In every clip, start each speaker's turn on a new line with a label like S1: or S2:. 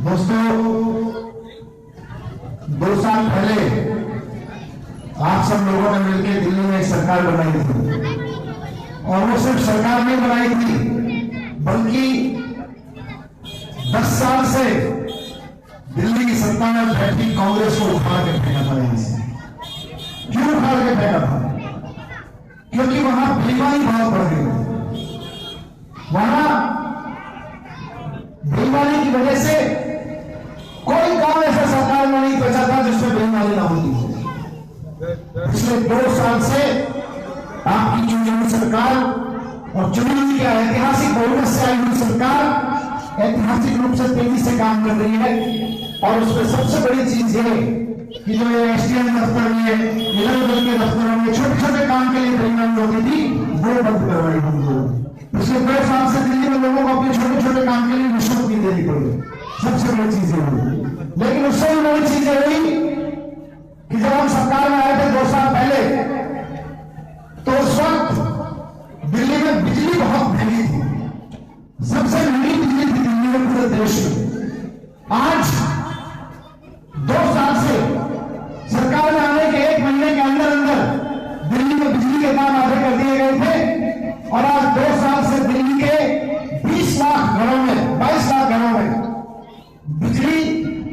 S1: दोस्तों, 2 साल पहले आप सब लोगों ने मिलकर दिल्ली में एक सरकार बनाई थी और वो सिर्फ सरकार नहीं बनाई थी बल्कि 10 साल से दिल्ली की सत्ता में बैठी कांग्रेस को उखाड़ के फेंका था यहां से। क्यों उखाड़ के फेंका था? क्योंकि वहां बेईमानी बहुत बढ़ गई। वहां बेईमानी की वजह से कोई काम ऐसा सरकार में नहीं बचा था जिसमें बेईमानी ना होती हो। पिछले 2 साल से आपकी चुनी हुई सरकार और चुनी हुई क्या ऐतिहासिक बहुमत से आई हुई सरकार ऐतिहासिक रूप से तेजी से काम कर रही है। और उसमें सबसे बड़ी चीज ये कि जो एसडीएम दफ्तर में, इधर-उधर के दफ्तरों में छोटे छोटे काम के लिए बेईमानी होती थी, वो बंद करवाई हम लोग। पिछले 2 साल से दिल्ली में लोगों को अपने छोटे छोटे काम के लिए रिश्वत नहीं देनी पड़ी। सबसे बड़ी चीजें हुई। लेकिन उससे भी बड़ी चीजें हुई कि जब हम सरकार में आए थे 2 साल पहले, तो उस वक्त दिल्ली में बिजली बहुत महंगी थी। सबसे महंगी बिजली थी दिल्ली में पूरे देश में। आज 2 साल से सरकार में आने के 1 महीने के अंदर अंदर दिल्ली में बिजली के दाम आधे कर दिए गए थे और आज 2 साल से दिल्ली के 20 लाख घरों में, 22 लाख घरों में बिजली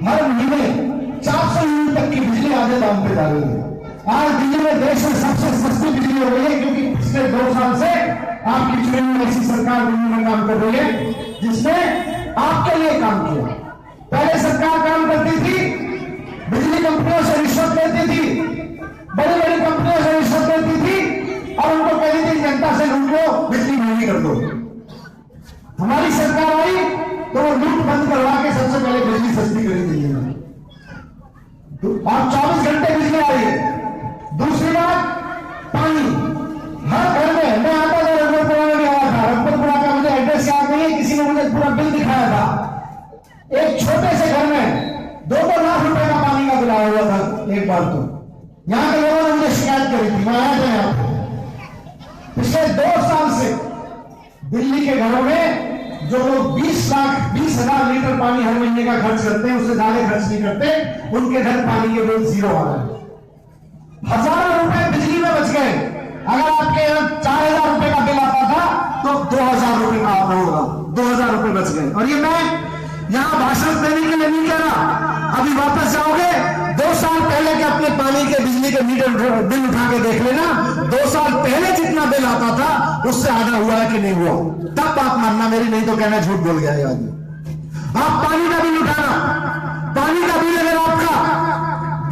S1: हर महीने 400 यूनिट तक की बिजली आधे दाम पे जा रही है। आज दिल्ली में देश में सबसे सस्ती बिजली हो गई है क्योंकि पिछले 2 साल से आपकी चुनी हुई ऐसी सरकार दिल्ली में काम कर रही है जिसने आपके लिए काम किया। पहले सरकार काम करती थी, बिजली कंपनियों से रिश्वत लेती थी, बड़ी बड़ी कंपनियों से रिश्वत लेती थी और उनको कहती थी जनता से लूट लो, बिजली महंगी कर दो। हमारी सरकार आई तो वो लूट बंद करवा के सबसे पहले बिजली सस्ती करी दिल्ली में और 24 घंटे बिजली आ रही है। दूसरी बात, पानी हर घर में। मैं आता था रघुवरपुरा में आया था, रघुवरपुरा का मुझे एड्रेस याद नहीं है, किसी ने मुझे पूरा बिल दिखाया था। एक छोटे से घर में 2-2 लाख रुपए का पानी का बिल आया हुआ था एक बार। तो यहां के लोगों ने मुझे शिकायत करी थी, मैं आया था यहां पर। पिछले 2 साल से दिल्ली के घरों में जो लोग 20,000 लीटर पानी हर महीने का खर्च करते हैं, उससे ज्यादा खर्च नहीं करते, उनके घर पानी के बिल 0 आ रहे हैं। हजारों रुपए बिजली में बच गए। अगर आपके यहाँ 4,000 रुपए का बिल आता था तो 2,000 रुपए का आता होगा, 2,000 रुपए बच गए। और ये मैं यहां भाषण देने के लिए नहीं कह रहा। अभी वापस जाओगे 2 साल पहले के अपने पानी के बिजली के मीटर बिल उठा के देख लेना। 2 साल पहले जितना बिल आता था उससे आधा हुआ है कि नहीं हुआ, तब बात मानना मेरी, नहीं तो कहना झूठ बोल गया है आदमी। आप पानी का बिल उठाना, पानी का बिल अगर आपका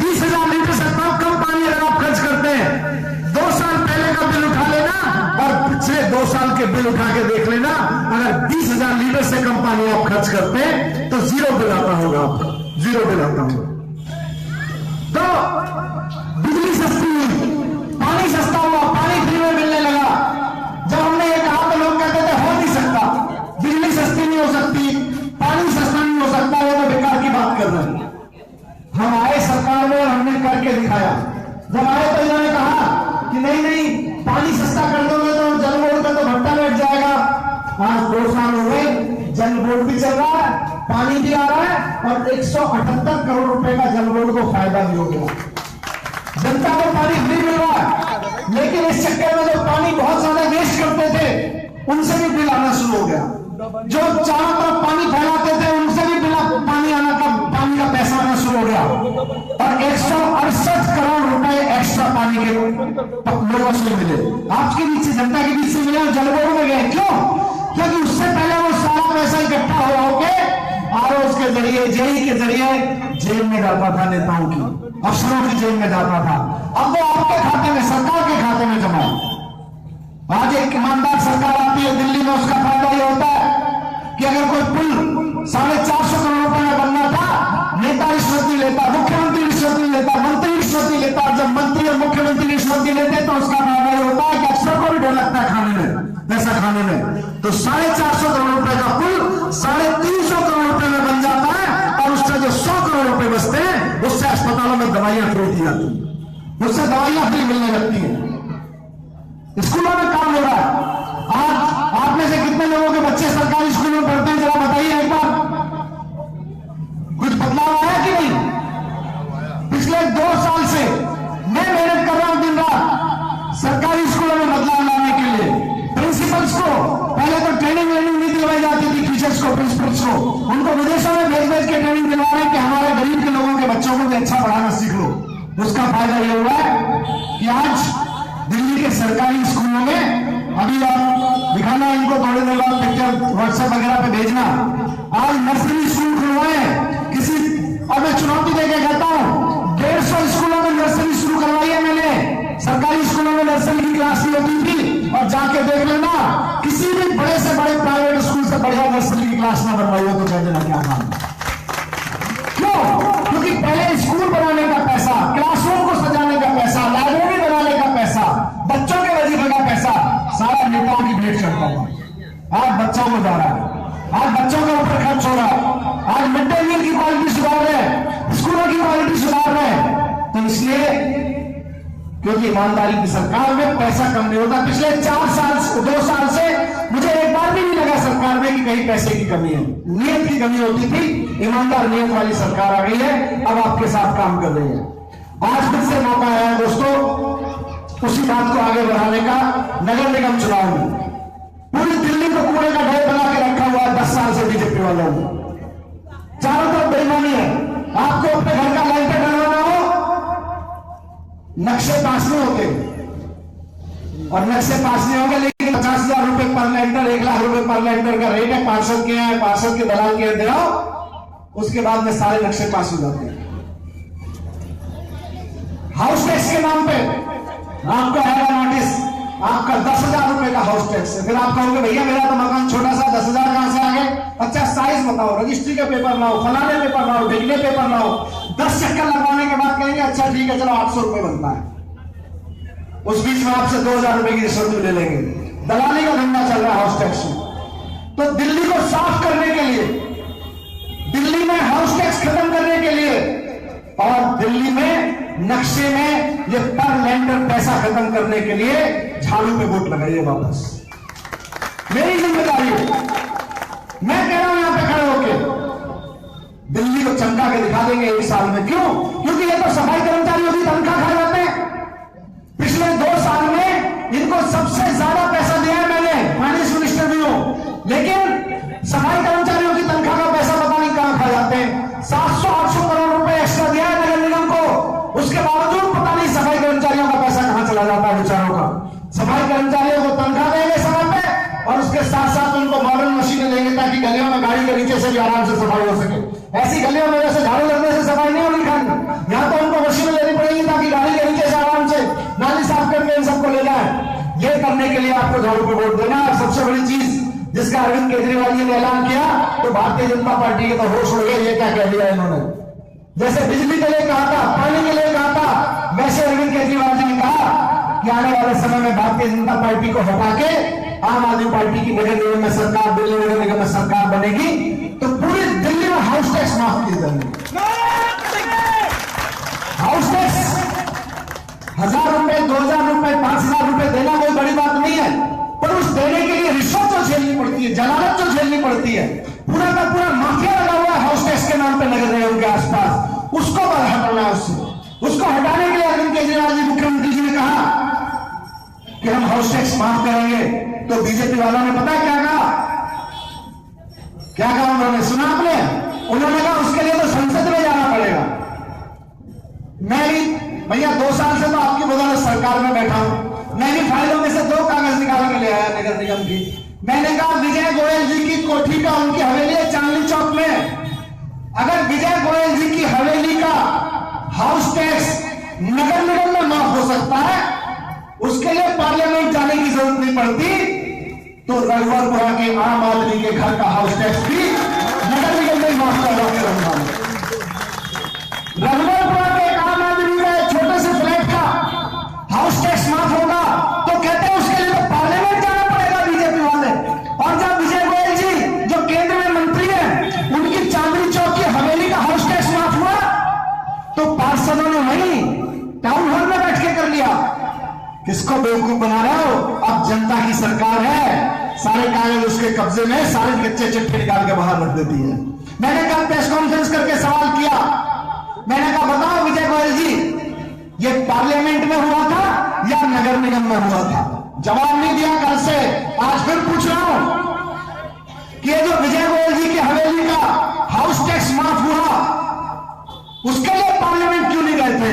S1: 20,000 लीटर से कम पानी अगर आप खर्च करते हैं, 2 साल पहले का बिल उठा लेना और पिछले 2 साल के बिल उठा के देख लेना। अगर 20,000 लीटर से कम पानी आप खर्च करते हैं तो 0 बिल आता होगा आपका, 0 बिल आता होगा। तो बिजली सस्ती हुई, पानी सस्ता हुआ, पानी फ्री में मिलने लगा। जब हमने ये कहा तो लोग कहते थे हो नहीं सकता, बिजली सस्ती नहीं हो सकती, पानी सस्ता नहीं हो सकता, वो तो बेकार की बात कर रहे हैं। हम आए सरकार में और हमने करके दिखाया। जब आए तो इन्होंने कहा कि नहीं नहीं, पानी सस्ता कर दोगे तो जल बोर्ड का तो भट्टा बैठ जाएगा। आज 2 साल हो गए, जल बोर्ड भी चल रहा है, पानी भी आ रहा है और 178 करोड़ रुपए का जल बोर्ड को फायदा भी हो गया। जनता को पानी फ्री मिल रहा है, लेकिन इस चक्कर में जो पानी बहुत ज्यादा वेस्ट करते थे उनसे भी बिल आना शुरू हो गया। जो चारों तरफ पानी फैलाते थे उनसे भी बिल पानी का पैसा आना शुरू हो गया और 168 करोड़ रुपए एक्स्ट्रा पानी के लोगों से मिले। आपके बीच से, जनता के बीच से मिले और जल बोर्ड में गए। क्यों? क्योंकि उससे पहले वो सारा पैसा इकट्ठा हो होके आरओ के जरिए, जेई के जरिए जेल में जाता था, नेताओं की, अफसरों की जेल में जाता था। अब वो आपके खाते में, सरकार के खाते में जमा। आज एक ईमानदार सरकार आती है दिल्ली में, उसका फायदा ये होता है कि अगर कोई पुल 450 करोड़ रुपए में बनना था, नेता रिश्वत नहीं लेता, मुख्यमंत्री रिश्वत नहीं लेता, मंत्री रिश्वत नहीं लेता। जब मंत्री और मुख्यमंत्री रिश्वत नहीं लेते तो उसका फायदा ये होता है कि अफसर को भी डर लगता है खाने में, पैसा खाने में। तो 450 करोड़ रुपए का पुल 350 करोड़ रुपए में बन जाता है और उससे जो 100 करोड़ रुपए बचते हैं उससे अस्पतालों में दवाइयां फ्री दी जाती हैं, उससे दवाइयां फ्री मिलने लगती हैं, स्कूलों में काम हो रहा है। आज आप में से कितने लोगों के बच्चे सरकारी स्कूल में पढ़ते हैं, जरा बताइए एक बार। उनको विदेशों में भेज भेज के ट्रेनिंग दिलवा रहे हैं कि हमारे गरीब के लोगों के बच्चों को भी अच्छा पढ़ाना सीख लो। उसका फायदा ये हुआ है कि आज दिल्ली के सरकारी स्कूलों में, अभी आप दिखाना इनको थोड़ी देर बाद पिक्चर व्हाट्सएप वगैरह पे भेजना, आज नर्सरी स्कूल खुलवाए हैं किसी, और मैं चुनौती देके कहता हूं 150 स्कूलों में नर्सरी शुरू करवाई है मैंने। सरकारी स्कूलों में नर्सरी की क्लास नहीं होती थी, और जाके देख लेना किसी भी बड़े से बड़े प्राइवेट स्कूल से बढ़िया नर्सरी की क्लास ना बनवाई हो तो कह देना क्या काम। क्यों? क्योंकि पहले स्कूल बनाने का पैसा, क्लासरूम को सजाने का पैसा, लाइब्रेरी बनाने का पैसा, बच्चों के वजीफे का पैसा सारा नेताओं की भेंट करता था। आज बच्चों को जा रहा है, आज बच्चों के ऊपर खर्च हो रहा है, आज मिड डे मील की क्वालिटी सुधार रहे, स्कूलों की क्वालिटी सुधार रहे। तो इसलिए क्योंकि ईमानदारी की सरकार में पैसा कम नहीं होता। पिछले 2 साल से मुझे एक बार भी नहीं लगा सरकार में कि कहीं पैसे की कमी है। नियत की कमी होती थी, ईमानदार नियत वाली सरकार आ गई है, अब आपके साथ काम कर रही है। आज फिर से मौका आया है दोस्तों उसी बात को आगे बढ़ाने का। नगर निगम चुनाव में पूरी दिल्ली को कूड़े का ढेर बना के रखा हुआ है 10 साल से बीजेपी वालों ने। चारों तरफ बेईमानी है। आपको अपने घर का लाइटर डलवाना हो, नक्शे पास नहीं होते, और नक्शे पास नहीं होंगे, लेकिन 50,000 रुपए पर लेंटर, 1 लाख रुपए पर लेंटर का रेट है। पार्षद के हैं, पार्षद के दलाल के दिलाओ, उसके बाद में सारे नक्शे पास हो जाते हैं। हाउस टैक्स के नाम पे आपको आएगा नोटिस, आपका 10,000 रुपए का हाउस टैक्स है। फिर आप कहोगे भैया मेरा तो मकान छोटा सा, 10,000 कहां से आ गए? अच्छा साइज बताओ, रजिस्ट्री के पेपर लाओ, फलाने पेपर लाओ, डिग्री पेपर लाओ। 10 चक्कर लगवाने के बाद कहेंगे अच्छा ठीक है चलो 800 रुपए बनता है। उस बीच में आपसे 2,000 रुपए की रिश्वत भी ले लेंगे। दलाली का धंधा चल रहा है हाउस टैक्स में। तो दिल्ली को साफ करने के लिए, दिल्ली में हाउस टैक्स खत्म करने के लिए, और दिल्ली में नक्शे में ये पर लेंटर पैसा खत्म करने के लिए झाड़ू पे वोट लगाइए वापस। मेरी जिम्मेदारी है, मैं कह रहा हूं यहां पे खड़े होके दिल्ली को चमका के दिखा देंगे 1 साल में। क्यों? क्योंकि ये तो सफाई कर्मचारियों की तनख्वाह खा जाते हैं। पिछले 2 साल में इनको सबसे ज्यादा पैसा दिया है मैंने, फाइनेंस मिनिस्टर भी हूं, लेकिन सफाई कर्मचारियों की तनख्वाह का पैसा पता नहीं कहां खा जाते हैं। 700-800 करोड़ रुपए एक्स्ट्रा दिया है नगर निगम को, उसके बावजूद पता नहीं सफाई कर्मचारियों का पैसा कहां चला जाता है बेचारों का। सफाई कर्मचारियों को तनख्वाह देंगे समय पे, और उसके साथ साथ उनको मॉडर्न मशीनें देंगे ताकि गलियों में गाड़ी के नीचे से भी आराम से सफाई हो सके। ऐसी गलियों में जैसे झाड़ू लगने से सफाई नहीं होनी खानी, यहां तो उनको मशीनें लेनी पड़ेगी ताकि गाड़ी के नीचे से आराम से नाली साफ करके इन सबको ले जाए। ये करने के लिए आपको झाड़ू पे वोट देना। और सबसे बड़ी चीज जिसका अरविंद केजरीवाल जी ने ऐलान किया, तो भारतीय जनता पार्टी के तो होश उड़ गए। ये क्या कह दिया इन्होंने? जैसे बिजली के लिए कहा था, पानी के लिए कहा था, वैसे अरविंद केजरीवाल जी ने कहा कि आने वाले समय में भारतीय जनता पार्टी को हटा के आम आदमी पार्टी की नगर निगम में सरकार, दिल्ली नगर निगम में सरकार बनेगी, तो पूरी दिल्ली में हाउस टैक्स माफ किए जाएंगे। हाउस टैक्स 1,000 रुपए, 2,000 रुपए, 5,000 रुपए देना कोई बड़ी बात नहीं है, पर उस देने के लिए रिश्वत जो झेलनी पड़ती है, जलालत जो झेलनी पड़ती है, पूरा का पूरा माफिया लगा हुआ है हाउस टैक्स के नाम पे नगर निगम के आसपास, उसको हटाना है। उसको हटाने के लिए अरविंद केजरीवाल जी, मुख्यमंत्री जी ने कहा कि हम हाउस टैक्स माफ करेंगे। तो बीजेपी वालों ने पता है क्या कहा? क्या कहा उन्होंने? सुना आपने? उन्होंने कहा उसके लिए तो संसद में जाना पड़ेगा। मैं भी भैया 2 साल से तो आपकी बदौलत सरकार में बैठा हूं, मैं भी फाइलों में से 2 कागज निकाल के ले आया नगर निगम की। मैंने कहा विजय गोयल जी की कोठी का, उनकी हवेली है चांदनी चौक में, अगर विजय गोयल जी की हवेली का हाउस टैक्स नगर निगम में माफ हो सकता है, उसके लिए पार्लियामेंट जाने की जरूरत नहीं पड़ती, तो रघुवरपुरा के आम आदमी के घर का हाउस टैक्स भी नगर निगम में माफ करवा के रखा। रघुवरपुरा के आम आदमी का छोटे से फ्लैट का हाउस टैक्स माफ होगा, तो कहते हैं उसके लिए तो पार्लियामेंट जाना पड़ेगा बीजेपी वाले। और जब विजय गोयल जी जो केंद्र में मंत्री है, उनकी चांदनी चौक की हवेली का हाउस टैक्स माफ हुआ, तो पार्षदों ने वहीं टाउन हॉल में बैठ के कर लिया। किसको बेवकूफ बना रहे हो? अब जनता की सरकार है, सारे कागज उसके कब्जे में, सारे कच्चे चिट्ठे निकाल के बाहर रख देती है। मैंने कल प्रेस कॉन्फ्रेंस करके सवाल किया, मैंने कहा बताओ विजय गोयल जी, ये पार्लियामेंट में हुआ था या नगर निगम में हुआ था? जवाब नहीं दिया। कल से आज फिर पूछ रहा हूं, कि ये जो विजय गोयल जी की हवेली का हाउस टैक्स माफ हुआ, उसके लिए पार्लियामेंट क्यों नहीं गए थे?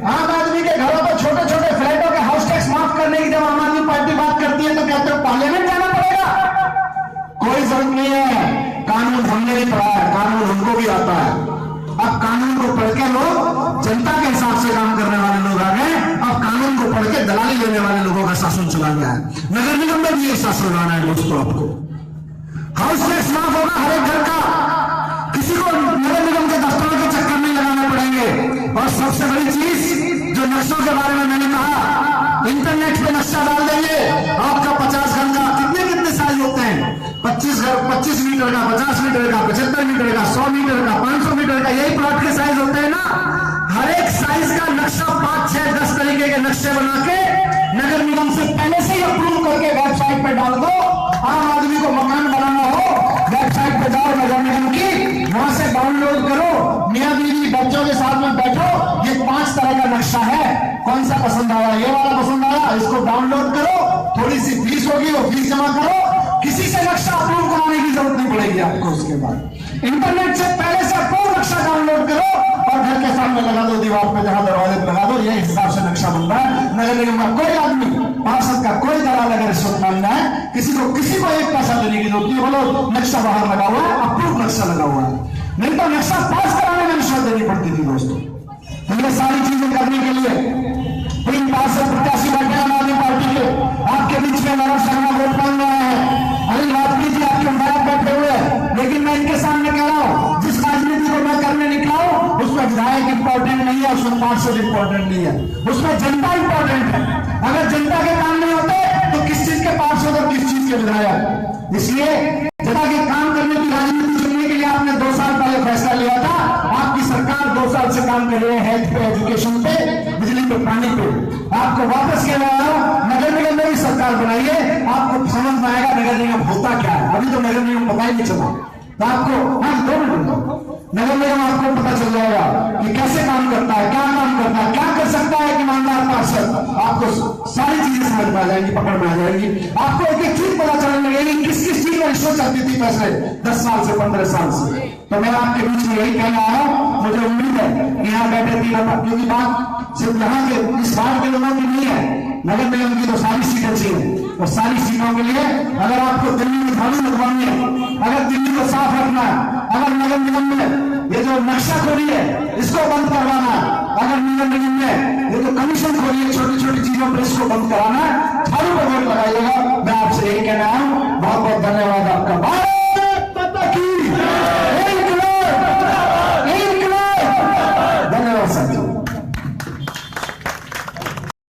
S1: आम आदमी के घरों पर छोटे छोटे फ्लैटों के हाउस टैक्स माफ करने की जब आम आदमी पार्टी बात करती है तो कहते हो पार्लियामेंट जाना पड़ेगा। कोई जरूरत नहीं है, कानून हमने नहीं पढ़ा है, कानून हमको भी आता है। अब कानून को पढ़ के लोग जनता के हिसाब से काम करने वाले लोग आ गए। अब कानून को पढ़ के दलाली लेने वाले लोगों का शासन चला गया है। नगर निगम में भी ये शासन लाना है दोस्तों। आपको हाउस टैक्स माफ होगा हर एक घर का, किसी को नगर निगम के दफ्तरों के चक्कर नहीं लगाने पड़ेंगे। और सबसे बड़ी चीज जो नक्शों के बारे में मैंने कहा, इंटरनेट पे नक्शा डाल देंगे, आपका 50 घर का कितने साइज होते हैं, 25 मीटर का, 50 मीटर का, 75 मीटर का, 100 मीटर का, 500 मीटर का, यही प्लॉट के साइज होते हैं ना। हर एक साइज का नक्शा 5, 6, 10 तरीके के नक्शे बना के नगर निगम से पहले से ही अप्रूव करके वेबसाइट पे डाल दो। आम आदमी को मकान बनाना हो, वेबसाइट पे जाओ नगर निगम की, वहां से डाउनलोड करो, मियां बीवी बच्चों के साथ में बैठो, ये 5 तरह का नक्शा है, कौन सा पसंद आया, ये वाला पसंद आया, इसको डाउनलोड करो, थोड़ी सी फीस होगी वो फीस जमा करो, किसी से नक्शा अप्रूव कराने की जरूरत नहीं पड़ेगी आपको। उसके बाद इंटरनेट से पहले से अप्रूव नक्शा डाउनलोड करो और घर के सामने लगा दो, दीवार पे जहां दरवाजे पे लगा दो, ये हिसाब से नक्शा बन रहा है। नगर निगम का कोई आदमी, पार्षद का कोई दलाल अगर रिश्वत मांगना है, किसी को एक पैसा देने की जरूरत नहीं, बोलो नक्शा बाहर लगा हुआ है, अप्रूव नक्शा लगा हुआ है। नहीं तो नक्शा पास कराने में रिश्वत देनी पड़ती थी दोस्तों। तो ये सारी चीजें करने के लिए 3 पार्षद प्रत्याशी बैठे आम आदमी पार्टी के, आपके बीच में नरम शर्मा वोट मांग रहे हैं, अनिल वाजपेयी जी आपके विधायक बैठे हुए हैं। लेकिन मैं इनके सामने कह रहा हूं, जिस राजनीति को मैं करने निकला हूं उसमें विधायक इंपॉर्टेंट नहीं है, उसमें पार्षद इंपॉर्टेंट नहीं है, उसमें जनता इंपॉर्टेंट है। अगर जनता के काम नहीं होते तो किस चीज के पार्षद और किस चीज के विधायक? इसलिए जनता के काम करने की राजनीति चुनने के लिए आपने 2 साल पहले फैसला लिया था। आपकी सरकार 2 साल से काम कर रही है हेल्थ पे, एजुकेशन पे, बिजली पे, पानी पे। आपको वापस कहना है नगर निगम में भी सरकार बनाइए, आपको समझ में आएगा नगर निगम होता क्या है। अभी तो नगर निगम पता ही नहीं चला, तो आपको 2 मिनट नगर निगम आपको पता चल जाएगा कि कैसे काम करता है, क्या काम करता है, क्या कर सकता है कि ईमानदार पार्षद। आपको सारी चीजें समझ में आ जाएंगी, पकड़ में आ जाएंगी, आपको एक एक चीज पता चलने लगेगी किस किस चीज में रिश्वत चलती थी पैसे 10 साल से, 15 साल से। तो मैं आपके बीच में यही कहना आया हूं, मुझे उम्मीद है कि यहाँ बैठे 3 क्योंकि बात सिर्फ यहाँ के इस बार के लोगों की नहीं है, नगर निगम की तो सारी सीटें चाहिए। और सारी सीटों के लिए अगर आपको दिल्ली में झाड़ू लगवानी है, अगर दिल्ली को साफ रखना है, अगर नगर निगम में ये जो नक्शाखोरी है इसको बंद करवाना है, अगर नगर निगम में ये जो कमीशन खोरी है छोटी छोटी चीजों पर इसको बंद कराना है,